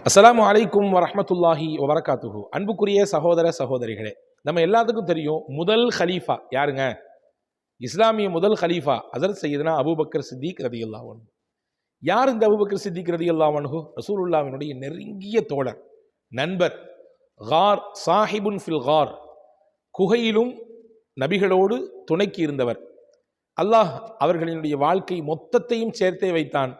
அஸ்ஸலாமு அலைக்கும் வரஹ்மத்துல்லாஹி வபரகாத்துஹு. அன்புக்குரிய சகோதர சகோதரிகளே, நம்ம எல்லாத்துக்கும் தெரியும் முதல் ஹலீஃபா யாருங்க? இஸ்லாமிய முதல் ஹலீஃபா ஹஸரத் சையதுனா அபூபக்கர் சித்திக் ரலியல்லாஹு அன்ஹு. யார் இந்த அபூபக்கர் சித்திக் ரலியல்லாஹு அன்ஹு? ரசூலுல்லாஹ்வினுடைய நெருங்கிய தோழர், நண்பர். கார் சாஹிபுன் ஃபில் கார், குகையிலும் நபிகளோடு துணைக்கு இருந்தவர். அல்லாஹ் அவர்களினுடைய வாழ்க்கை மொத்தத்தையும் சேர்த்தே வைத்தான்.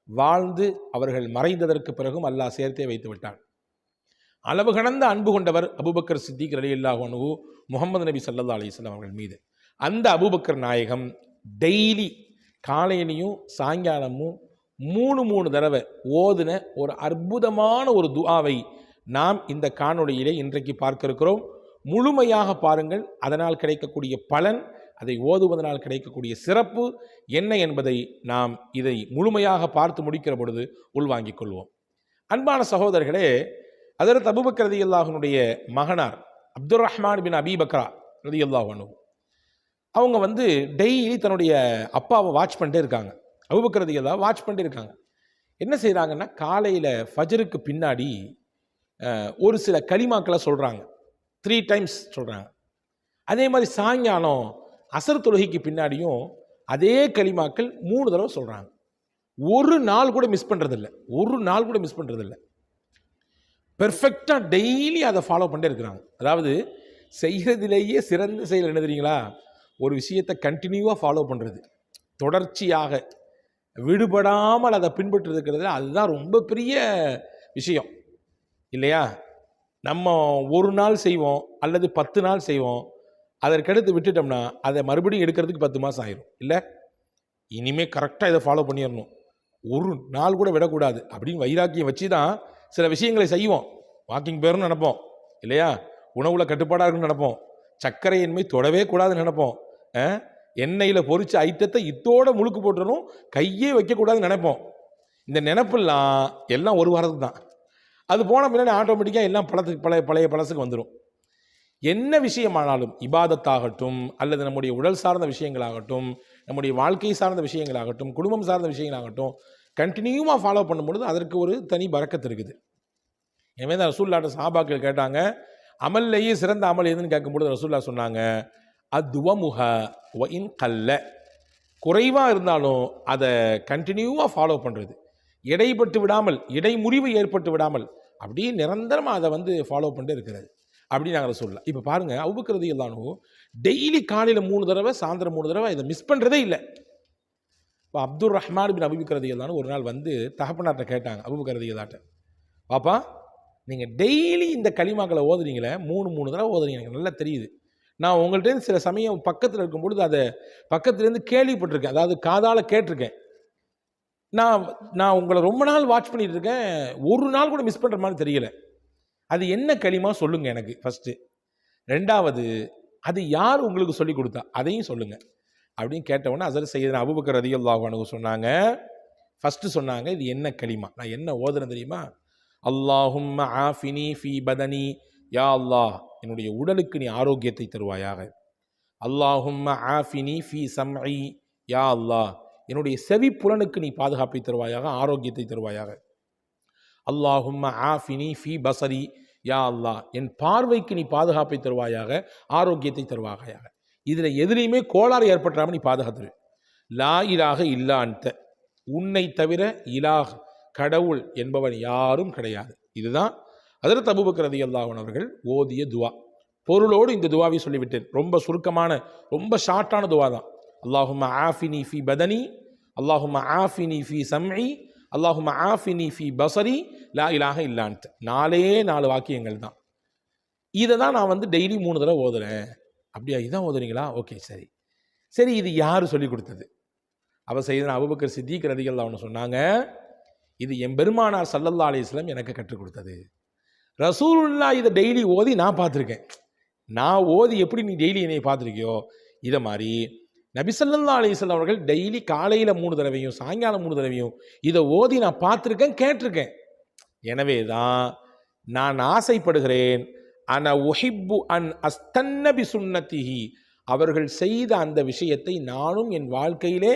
வாழ்ந்து அவர்கள் மறைந்ததற்கு பிறகும் அல்லாஹ் சேர்த்தே வைத்து விட்டான். அளவு கடந்த அன்பு கொண்டவர் அபூபக்கர் சித்திக் ரலியல்லாஹு அன்ஹு முஹம்மது நபி ஸல்லல்லாஹு அலைஹி வஸல்லம் அவர்கள் மீது. அந்த அபூபக்கர் நாயகம் டெய்லி காலையிலையும் சாயங்காலமும் மூணு தடவை ஓதுன ஒரு அற்புதமான ஒரு துஆவை நாம் இந்த காணொளியிலே இன்றைக்கு பார்க்க இருக்கிறோம். முழுமையாக பாருங்கள். அதனால் கிடைக்கக்கூடிய பலன், அதை ஓதுவதனால் கிடைக்கக்கூடிய சிறப்பு என்ன என்பதை நாம் இதை முழுமையாக பார்த்து முடிக்கிற பொழுது உள்வாங்கிக் கொள்வோம். அன்பான சகோதரர்களே, ஹஸரத் அபூபக்கர் ரலியல்லாஹுனுடைய மகனார் அப்துர் ரஹ்மான் பின் அபீ பக்ரா ரலியல்லாஹு அன்ஹு அவங்க டெய்லி தன்னுடைய அப்பாவை வாட்ச் பண்ணிட்டே இருக்காங்க. அபூபக்கர் ரலியல்லாஹு வாட்ச் பண்ணிட்டே இருக்காங்க. என்ன செய்கிறாங்கன்னா, காலையில் ஃபஜருக்கு பின்னாடி ஒரு சில கலிமாக்களை சொல்கிறாங்க. 3 டைம்ஸ் சொல்கிறாங்க. அதே மாதிரி சாயங்காலம் அசர் தொழுகைக்கு பின்னாடியும் அதே கலிமாக்கள் 3 தடவை சொல்கிறாங்க. ஒரு நாள் கூட மிஸ் பண்ணுறதில்ல. பெர்ஃபெக்டாக டெய்லி அதை ஃபாலோ பண்ணிட்டே இருக்கிறாங்க. அதாவது செய்கிறதிலேயே சிறந்த செயல் என்ன தெரியுங்களா? ஒரு விஷயத்தை கண்டினியூவாக ஃபாலோ பண்ணுறது, தொடர்ச்சியாக விடுபடாமல் அதை பின்பற்றி இருக்கிறது, அதுதான் ரொம்ப பெரிய விஷயம் இல்லையா? நம்ம ஒரு நாள் செய்வோம் அல்லது 10 நாள் செய்வோம், அதற்கடுத்து விட்டுட்டோம்னா அதை மறுபடியும் எடுக்கிறதுக்கு 10 மாதம் ஆயிரும். இல்லை, இனிமேல் கரெக்டாக இதை ஃபாலோ பண்ணிடணும், ஒரு நாள் கூட விடக்கூடாது அப்படின்னு வைராக்கியம் வச்சு தான் சில விஷயங்களை செய்வோம். வாக்கிங் போயிடணும்னு நினைப்போம் இல்லையா? உணவில் கட்டுப்பாடாக இருக்குன்னு நினைப்போம். சர்க்கரை எண்ணெய் தொடவே கூடாதுன்னு நினைப்போம். எண்ணெயில் பொரிச்ச ஐட்டத்தை இத்தோடு முழுக்கு போட்டுறணும், கையே வைக்கக்கூடாதுன்னு நினைப்போம். இந்த நினைப்பெல்லாம் எல்லாம் ஒரு வாரத்துக்கு தான். அது போன பின்னாடி ஆட்டோமேட்டிக்காக எல்லாம் பழைய பழசுக்கு வந்துடும். என்ன விஷயமானாலும், இபாதத்தாகட்டும் அல்லது நம்முடைய உடல் சார்ந்த விஷயங்களாகட்டும், நம்முடைய வாழ்க்கை சார்ந்த விஷயங்களாகட்டும், குடும்பம் சார்ந்த விஷயங்களாகட்டும், கண்டினியூவாக ஃபாலோ பண்ணும்பொழுது அதற்கு ஒரு தனி பரக்கத்து இருக்குது. எனவே தான் ரசூலுல்லாஹ்ட்ட சஹாபாக்கள் கேட்டாங்க, அமல்லையே சிறந்த அமல் எதுன்னு கேட்கும்பொழுது ரசூலுல்லாஹ் சொன்னாங்க, அத்வமுஹ வ இன் கல்ல, குறைவாக இருந்தாலும் அதை கண்டினியூவாக ஃபாலோ பண்ணுறது, இடைப்பட்டு விடாமல், இடைமுறிவு ஏற்பட்டு விடாமல் அப்படியே நிரந்தரமாக அதை ஃபாலோ பண்ணிட்டு இருக்கிறது அப்படின்னு நாங்கள் சொல்லலாம். இப்போ பாருங்கள், அபூபக்கர் ரலியல்லாஹு அன்ஹு டெய்லி காலையில் 3 தடவை, சாயந்தரம் 3 தடவை இதை மிஸ் பண்ணுறதே இல்லை. இப்போ அப்துர் ரஹ்மான் பின் அபீ பக்ர் ரலியல்லாஹு அன்ஹு ஒரு நாள் தகப்பனார்ட்ட கேட்டாங்க, அபூபக்கர் ரலியல்லாஹு, பாப்பா நீங்கள் டெய்லி இந்த கலிமாக்களை ஓதுறீங்களே, 3 தடவை ஓதுறீங்க, எனக்கு நல்லா தெரியுது. நான் உங்கள்கிட்ட சில சமயம் பக்கத்தில் இருக்கும்பொழுது அதை பக்கத்துலேருந்து கேள்விப்பட்டிருக்கேன், அதாவது காதால் கேட்டிருக்கேன். நான் உங்களை ரொம்ப நாள் வாட்ச் பண்ணிட்டு இருக்கேன், ஒரு நாள் கூட மிஸ் பண்ணுற மாதிரி தெரியல. அது என்ன களிமா சொல்லுங்கள் எனக்கு ஃபஸ்ட்டு. 2வது, அது யார் உங்களுக்கு சொல்லி கொடுத்தா அதையும் சொல்லுங்கள் அப்படின்னு கேட்டவுடனே ஹஸரத் சையதுனா அபூபக்கர் ரலியல்லாஹு அன்ஹு சொன்னாங்க, ஃபஸ்ட்டு சொன்னாங்க, இது என்ன களிமா, நான் என்ன ஓதுறேன் தெரியுமா? அல்லாஹும்ம ஆஃபினி ஃபீ பதனி, யா அல்லாஹ் என்னுடைய உடலுக்கு நீ ஆரோக்கியத்தை தருவாயாக. அல்லாஹும்ம ஆஃபினி ஃபீ சம்இ, யா அல்லாஹ் என்னுடைய செவி புலனுக்கு நீ பாதுகாப்பை தருவாயாக, ஆரோக்கியத்தை தருவாயாக. அல்லாஹும்ம ஆஃபினி ஃபீ பஸரி, யா அல்லாஹ் என் பார்வைக்கு நீ பாதுகாப்பை தருவாயாக, ஆரோக்கியத்தை தருவாயாக. இதில் எதிலையுமே கோளாறு ஏற்பட்டாமல் நீ பாதுகாத்துரு. லா இலாஹ இல்லா அன்த, உன்னை தவிர இலாஹ் கடவுள் என்பவன் யாரும் கிடையாது. இதுதான் ஹஸரத் அபூபக்கர் ரலியல்லாஹு அன்ஹு அவர்கள் ஓதிய துவா. பொருளோடு இந்த துவாவை சொல்லிவிட்டேன். ரொம்ப சுருக்கமான, ரொம்ப ஷார்ட்டான துவா தான். அல்லாஹும்ம ஆஃபினி ஃபீ பதனி, அல்லாஹும்ம ஆஃபினி ஃபீ சம்இ, அல்லாஹும்ம ஆஃபினி ஃபீ பஸரி, லா இலாஹ இல்லா அன்த. 4 வாக்கியங்கள் தான். இதை தான் நான் டெய்லி 3 தடவை ஓதுறேன். அப்படியா, இதான் ஓதுறீங்களா? ஓகே, சரி. இது யார் சொல்லி கொடுத்தது? அப்போ சையதுனா அபூபக்கர் சித்திக் ரலியல்லாஹு அன்ஹு சொன்னாங்க, இது என் பெருமானார் ஸல்லல்லாஹு அலைஹி வஸல்லம் எனக்கு கற்றுக் கொடுத்தது. ரசூலுல்லாஹ் இதை டெய்லி ஓதி நான் பார்த்துருக்கேன். நான் ஓதி எப்படி நீ டெய்லி என்னை பார்த்துருக்கியோ, இதை மாதிரி நபி ஸல்லல்லாஹு அலைஹி வஸல்லம் அவர்கள் டெய்லி காலையில் 3 தடவையும் சாயங்காலம் 3 தடவையும் இதை ஓதி நான் பார்த்துருக்கேன், கேட்டிருக்கேன். எனவே தான் நான் ஆசைப்படுகிறேன், அன உஹிப்பு அன் அஸ்தன்ன பி சுன்னத்திஹி, அவர்கள் செய்த அந்த விஷயத்தை நானும் என் வாழ்க்கையிலே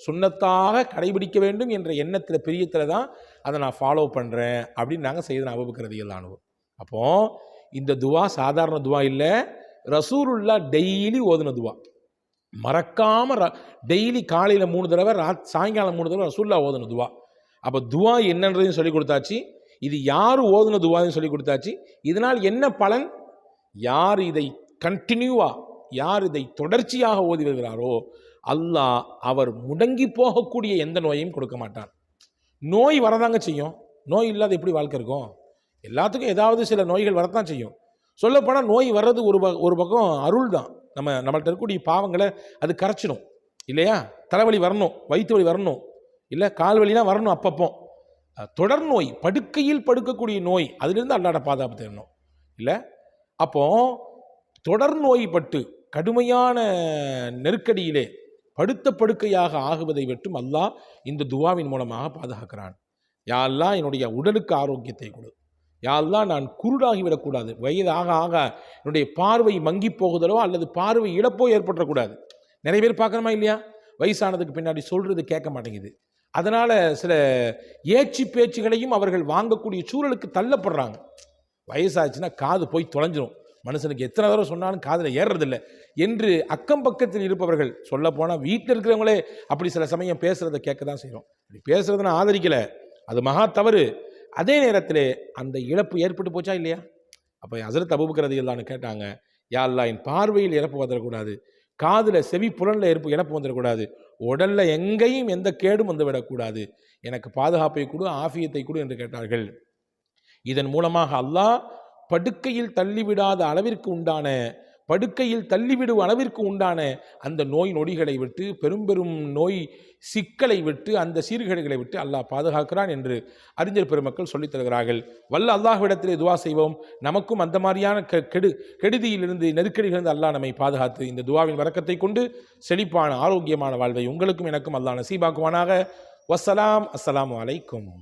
சுன்னத்தாக கடைபிடிக்க வேண்டும் என்ற எண்ணத்தில், பிரியத்தில் தான் அதை நான் ஃபாலோ பண்ணுறேன் அப்படின்னு நாங்கள் செய்தன அபூபக்கர் ரலியல்லாஹு அன்ஹு. அப்போது இந்த துவா சாதாரண துவா இல்லை, ரசூலுல்லாஹ் டெய்லி ஓதுன துவா. மறக்காமல் டெய்லி காலையில் 3 தடவை, சாயங்காலம் 3 தடவை ரசூலுல்லாஹ் ஓதுன துவா. அப்போ துவா என்னன்றதையும் சொல்லி கொடுத்தாச்சு, இது யார் ஓதுன துவான்னு சொல்லி கொடுத்தாச்சு. இதனால் என்ன பலன்? யார் இதை கண்டினியூவாக, யார் இதை தொடர்ச்சியாக ஓதி வருகிறாரோ அல்லாஹ் அவர் முடங்கி போகக்கூடிய எந்த நோயையும் கொடுக்க மாட்டான். நோய் வரதாங்க செய்யும், நோய் இல்லாத எப்படி வாழ்க்கை இருக்கும்? எல்லாத்துக்கும் ஏதாவது சில நோய்கள் வரத்தான் செய்யும். சொல்லப்போனால் நோய் வர்றது ஒரு பக்கம் அருள் தான். நம்மள்ட்ட இருக்கக்கூடிய பாவங்களை அது கரைச்சிடும் இல்லையா? தலைவலி வரணும், வயிற்று வலி வரணும், இல்லை கால் வலிலாம் வரணும். அப்பப்போ தொடர் நோய், படுக்கையில் படுக்கக்கூடிய நோய், அதிலிருந்து அல்லாட பாதுகாப்பு தேடணும் இல்லை? அப்போ தொடர் நோய்பட்டு கடுமையான நெருக்கடியிலே படுத்த படுக்கையாக ஆகுவதை விட்டும் அல்லாஹ் இந்த துவாவின் மூலமாக பாதுகாக்கிறான். யா அல்லாஹ் என்னுடைய உடலுக்கு ஆரோக்கியத்தை கொடு, யா அல்லாஹ் நான் குருடாகிவிடக்கூடாது, வயது ஆக ஆக என்னுடைய பார்வை மங்கி போகுதலோ அல்லது பார்வை இழப்போ ஏற்பட்டுறக்கூடாது. நிறைய பேர் பார்க்கணுமா இல்லையா? வயசானதுக்கு பின்னாடி சொல்கிறது கேட்க மாட்டேங்குது. அதனால் சில ஏச்சு பேச்சுகளையும் அவர்கள் வாங்கக்கூடிய சூழலுக்கு தள்ளப்படுறாங்க. வயசாச்சுன்னா காது போய் தொலைஞ்சிரும், மனுஷனுக்கு எத்தனை தடவை சொன்னாலும் காதில் ஏறுறதில்லை என்று அக்கம் பக்கத்தில் இருப்பவர்கள், சொல்ல போனால் வீட்டில் இருக்கிறவங்களே அப்படி சில சமயம் பேசுகிறத கேட்க தான் செய்கிறோம். அப்படி பேசுகிறத நான் ஆதரிக்கலை, அது மகா தவறு. அதே நேரத்தில் அந்த இழப்பு ஏற்பட்டு போச்சா இல்லையா? அப்போ ஹஸரத் அபூபக்கர் ரலியல்லாஹு கேட்டாங்க, யா அல்லாஹ் என் பார்வையில் இழப்பு வந்துடக்கூடாது, காதில் செவி புலனில் இழப்பு வந்துடக்கூடாது, உடலில் எங்கேயும் எந்த கேடும் வந்து விடக்கூடாது, எனக்கு பாதுகாப்பை கொடு, ஆஃபியத்தை கொடு என்று கேட்டார்கள். இதன் மூலமாக அல்லாஹ் படுக்கையில் தள்ளிவிடாத அளவிற்கு உண்டான, படுக்கையில் தள்ளிவிடும் அளவிற்கு உண்டான அந்த நோய் நொடிகளை விட்டு, பெரும் பெரும் நோய் சிக்கலை விட்டு, அந்த சீர்கேடுகளை விட்டு அல்லாஹ் பாதுகாக்கிறான் என்று அறிஞர் பெருமக்கள் சொல்லித் தருகிறார்கள். வல்ல அல்லாஹ்விடத்திலே துவா செய்வோம், நமக்கும் அந்த மாதிரியான கெடுதியிலிருந்து, நெருக்கடிகளிலிருந்து அல்லாஹ் நம்மை பாதுகாத்து இந்த துவாவின் வரக்கத்தை கொண்டு செழிப்பான ஆரோக்கியமான வாழ்வை உங்களுக்கும் எனக்கும் அல்லாஹ் நசீபாக்குவானாக. வஸ்ஸலாம். அஸ்ஸலாமு அலைக்கும்.